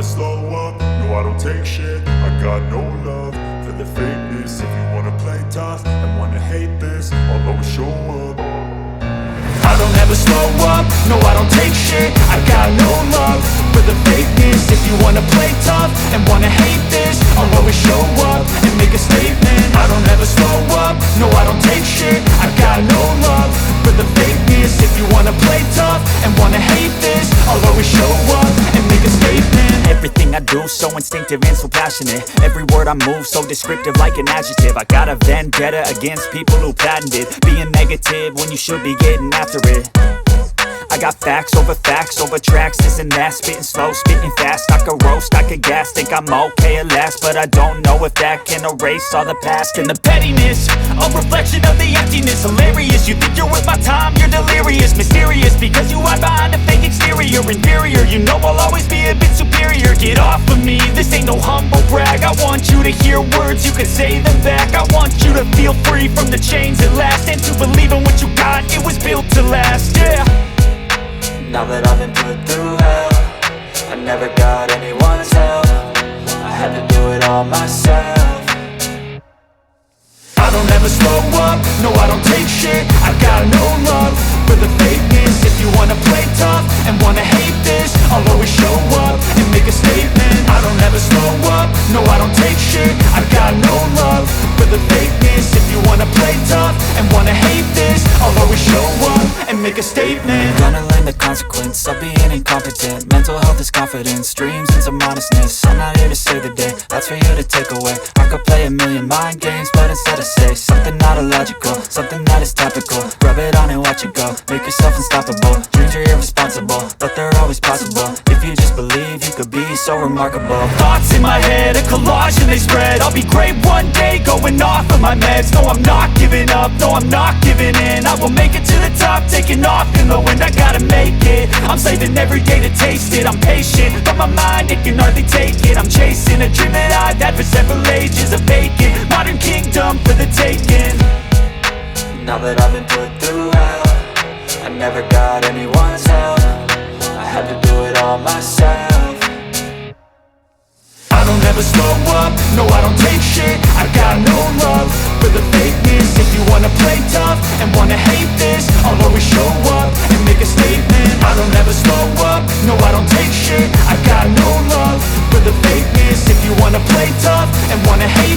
slow up, no I don't take shit. I got no love for the fakeness. If you wanna play tough and wanna hate this, I'll always show up. I don't ever slow up, no I don't take shit. I got no love for the fakeness. If you wanna play tough and wanna hate this, I'll always show up and make a statement. I don't ever slow up, no I don't take shit. I got no love for the fakeness. If you wanna play tough and wanna hate this, I'll always show up and make a statement. Everything I do so instinctive and so passionate. Every word I move so descriptive like an adjective. I got a vendetta against people who patented being negative when you should be getting after it. I got facts over tracks, this and that. Spitting slow, spitting fast, I could roast, I could gas. Think I'm okay at last, but I don't know if that can erase all the past. And the pettiness, a reflection of the emptiness. Hilarious, you think you're worth my time, you're delirious. Mysterious, because you hide behind a fake exterior. Inferior, you know I'll always be a bit superior. Get off of me, this ain't no humble brag. I want you to hear words, you can say them back. I want you to feel free from the chains at last, and to believe in what you got, it was built to last, yeah. Now that I've been put through hell, I never got anyone's help. I had to do it all myself. I don't ever slow up, no I don't take shit. I got no love for the fakeness. If you wanna play tough and wanna hate this, I'll always show up and make a statement. I don't ever slow up, no I don't take shit. I got no love for the fakeness. If you wanna play tough and wanna hate this, I'll always show up and make a statement. Gonna learn the consequence of being incompetent. Mental health is confidence, dreams and some honestness. I'm not here to save the day, that's for you to take away. I could play a million mind games, but instead I say something not illogical, something that is topical. Rub it on and watch it go, make yourself unstoppable. Dreams are irresponsible, but they're always possible. If you just believe, you could be so remarkable. Thoughts in my head, a collage and they spread. I'll be great one day, going off of my meds. No, I'm not giving up, no, I'm not giving in. I will make it to the top, taking off in the wind. I gotta make it, I'm saving every day to taste it. I'm patient, but my mind, it can hardly take it. I'm chasing a dream that I've had for several ages. A vacant, modern kingdom for the taking. Now that I've been put through hell, I never got anyone's help. I had to do it all myself. I don't ever slow up, no I don't take shit. I got no love for the fakeness. If you wanna play tough and wanna hate this, I'll always show up and make a statement. I don't ever slow up, no I don't take shit. I got no love for the fakeness. If you wanna play tough and wanna hate